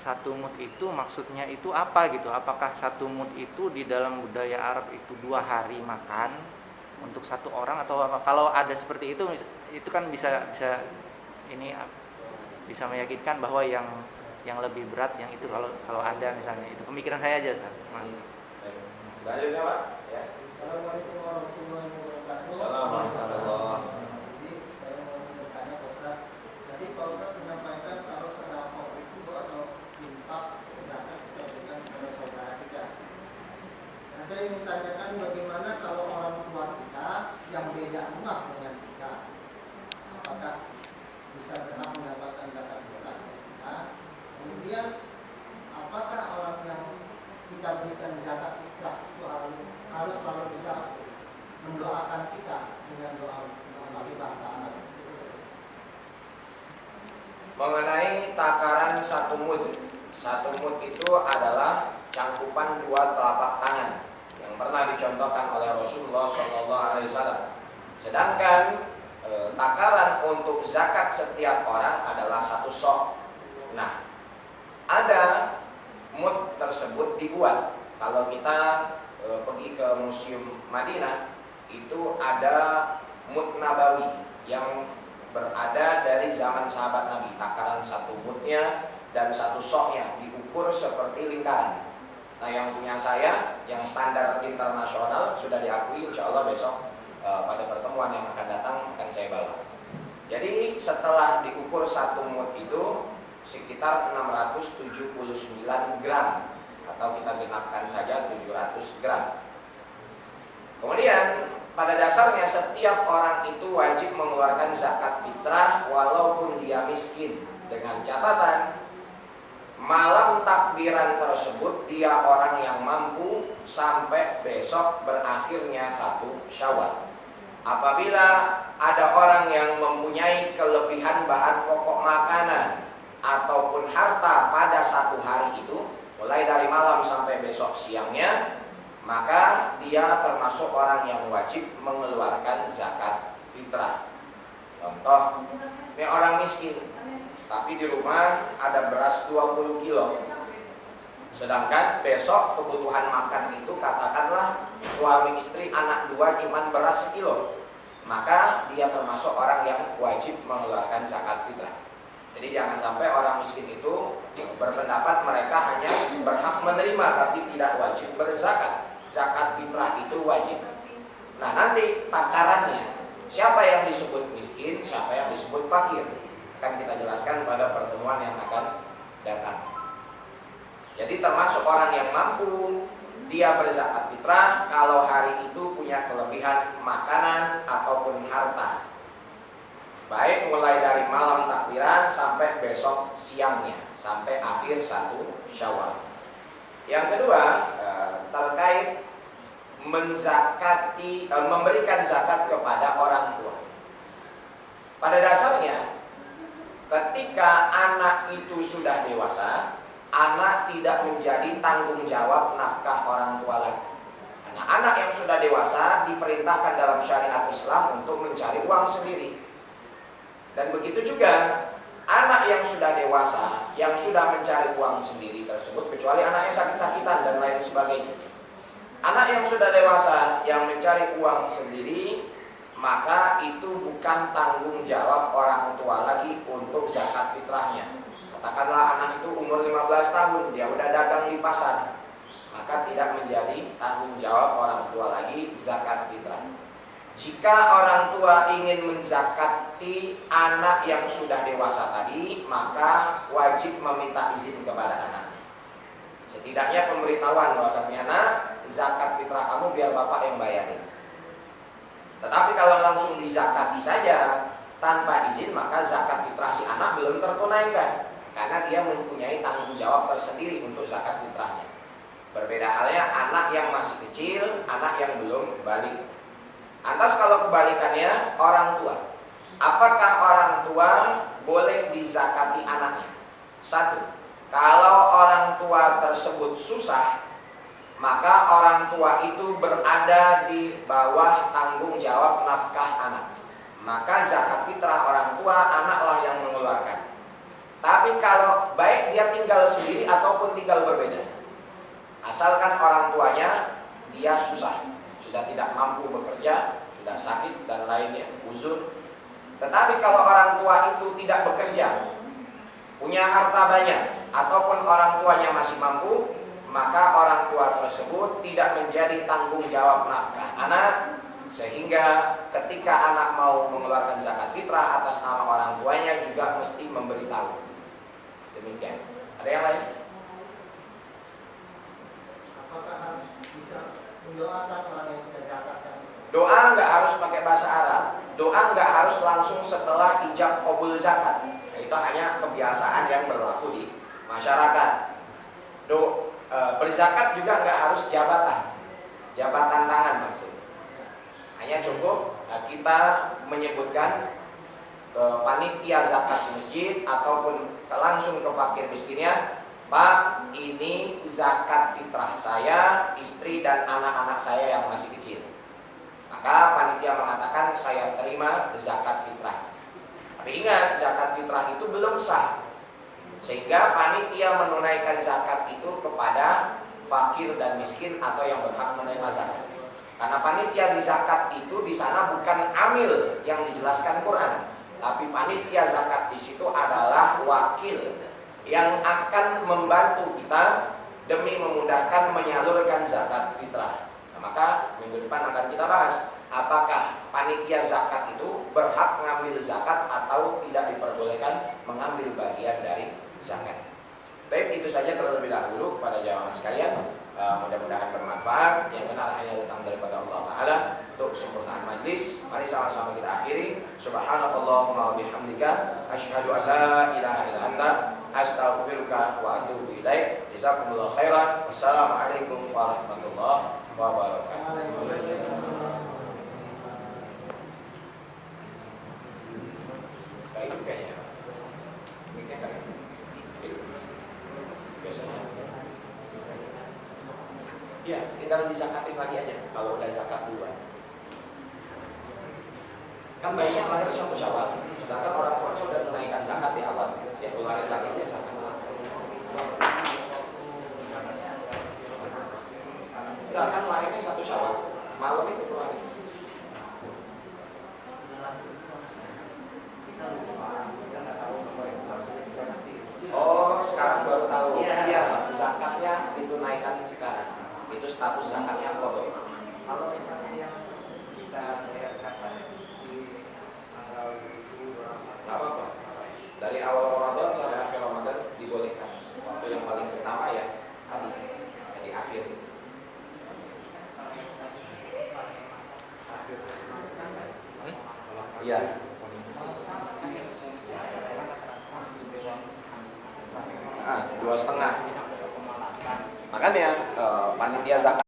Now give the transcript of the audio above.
satu mud itu maksudnya itu apa gitu? Apakah satu mud itu di dalam budaya Arab itu 2 hari makan untuk satu orang atau apa? Kalau ada seperti itu kan bisa ini bisa meyakinkan bahwa yang lebih berat yang itu kalau ada misalnya itu pemikiran saya aja Ustaz. Selanjutnya Pak ya. Assalamualaikum warahmatullahi wabarakatuh. Assalamualaikum. Jadi saya mau bertanya Pak Ustaz. Tadi Pak Ustaz menyampaikan kalau sedekah itu atau infak zakat kita berikan kepada saudara kita. Nah, saya ingin tanyakan bagaimana kalau orang tua kita yang beda rumah dengan kita, apakah bisa berhak mendapatkan zakat fitrah kita? Kemudian apakah orang yang kita berikan zakat fitrah itu harus selalu bisa mendoakan kita dengan doa bahasa Arab? Mengenai takaran satu mud. Satu mud itu adalah cangkupan 2 telapak tangan yang pernah dicontohkan oleh Rasulullah SAW. Sedangkan takaran untuk zakat setiap orang adalah 1 sok. Nah, ada mud tersebut dibuat. Kalau kita pergi ke Museum Madinah, itu ada mud Nabawi yang berada dari zaman sahabat Nabi. Takaran 1 mudnya dan 1 soknya diukur seperti lingkaran. Nah, yang punya saya yang standar internasional sudah diakui, insya Allah besok pada pertemuan yang akan datang akan saya bawa. Jadi setelah diukur 1 mud itu sekitar 679 gram atau kita genapkan saja 700 gram. Kemudian pada dasarnya setiap orang itu wajib mengeluarkan zakat fitrah walaupun dia miskin, dengan catatan malam takbiran tersebut dia orang yang mampu sampai besok berakhirnya 1 Syawal. Apabila ada orang yang mempunyai kelebihan bahan pokok makanan ataupun harta pada 1 hari itu, mulai dari malam sampai besok siangnya, maka dia termasuk orang yang wajib mengeluarkan zakat fitrah. Contoh, ini orang miskin, tapi di rumah ada beras 20 kilo. Sedangkan besok kebutuhan makan itu katakanlah suami istri anak 2 cuman beras 1 kilo. Maka dia termasuk orang yang wajib mengeluarkan zakat fitrah. Jadi jangan sampai orang miskin itu berpendapat mereka hanya berhak menerima tapi tidak wajib berzakat. Zakat fitrah itu wajib. Nah, nanti takarannya siapa yang disebut miskin, siapa yang disebut fakir akan kita jelaskan pada pertemuan yang akan datang. Jadi termasuk orang yang mampu dia berzakat fitrah kalau hari itu punya kelebihan makanan ataupun harta, baik mulai dari malam takbiran sampai besok siangnya, sampai akhir 1 Syawal. Yang kedua, terkait memberikan zakat kepada orang tua. Pada dasarnya, ketika anak itu sudah dewasa, anak tidak menjadi tanggung jawab nafkah orang tua lagi. Karena anak yang sudah dewasa diperintahkan dalam syariat Islam untuk mencari uang sendiri. Dan begitu juga anak yang sudah dewasa, yang sudah mencari uang sendiri tersebut, kecuali anaknya sakit-sakitan dan lain sebagainya. Anak yang sudah dewasa, yang mencari uang sendiri, maka itu bukan tanggung jawab orang tua lagi untuk zakat fitrahnya. Katakanlah anak itu umur 15 tahun, dia udah dagang di pasar, maka tidak menjadi tanggung jawab orang tua lagi zakat fitrah. Jika orang tua ingin menzakati anak yang sudah dewasa tadi, maka wajib meminta izin kepada anak. Setidaknya pemberitahuan bahwasanya, nak, zakat fitrah kamu biar bapak yang bayarin. Tetapi kalau langsung dizakati saja tanpa izin, maka zakat fitrah si anak belum tertunaikan, karena dia mempunyai tanggung jawab tersendiri untuk zakat fitrahnya. Berbeda halnya anak yang masih kecil, anak yang belum balik. Lantas kalau kebalikannya orang tua, apakah orang tua boleh dizakati anaknya? 1. Kalau orang tua tersebut susah, maka orang tua itu berada di bawah tanggung jawab nafkah anak. Maka zakat fitrah orang tua, anaklah yang mengeluarkan. Tapi kalau baik dia tinggal sendiri ataupun tinggal berbeda, asalkan orang tuanya dia susah, sudah tidak mampu bekerja, sudah sakit dan lainnya, uzur. Tetapi kalau orang tua itu tidak bekerja, punya harta banyak, ataupun orang tuanya masih mampu, maka orang tua tersebut tidak menjadi tanggung jawab nafkah anak, sehingga ketika anak mau mengeluarkan zakat fitrah atas nama orang tuanya juga mesti memberitahu. Demikian. Ada yang lain? Apakah harus bisa mendoakan orang yang tidak zakatkan? Doa nggak harus pakai bahasa Arab. Doa nggak harus langsung setelah ijab qabul zakat. Nah, itu hanya kebiasaan yang berlaku di masyarakat. Berzakat juga nggak harus jabatan tangan maksudnya. Hanya cukup kita menyebutkan ke panitia zakat masjid ataupun langsung ke fakir miskinnya, Pak, ini zakat fitrah saya, istri dan anak-anak saya yang masih kecil. Maka panitia mengatakan saya terima zakat fitrah. Tapi ingat, zakat fitrah itu belum sah, sehingga panitia menunaikan zakat itu kepada fakir dan miskin atau yang berhak menerima zakat. Karena panitia di zakat itu di sana bukan amil yang dijelaskan Quran, tapi panitia zakat di situ adalah wakil yang akan membantu kita demi memudahkan menyalurkan zakat fitrah. Nah, maka minggu depan akan kita bahas apakah panitia zakat itu berhak mengambil zakat atau tidak diperbolehkan mengambil bagian dari zakat. Baik, itu saja terlebih dahulu kepada jamaah sekalian. Mudah-mudahan bermanfaat. Yang benar hanya datang daripada Allah Ta'ala. Untuk kesempurnaan majlis, mari sama-sama kita akhiri. Subhanallahumma wa bihamdika, asyhadu an la ilaha illa anta, astaghfiruka wa atubu ilaik. Jazakumullahu khairan. Wassalamualaikum warahmatullahi wabarakatuh. Baik, kayaknya biasanya ya tinggal disakatin lagi aja kalau udah zakat duluan. Kan bayinya lahir 1 Syawal, sedangkan orang tuanya udah menaikkan zakat di awal, ya keluarin lagi aja zakat. Enggak, kan lahirnya 1 Syawal, malam itu keluarin. Oh, sekarang baru tahu. Iya, zakatnya ditunaikan sekarang. Itu status zakatnya kodok. Kalau misalnya yang kita bayar zakat di tanggal itu Nggak apa-apa. Dari awal Ramadan sampai akhir Ramadan dibolehkan. Waktu yang paling pertama ya tadi di akhir. Iya. 2,5. Makanya panitia zakat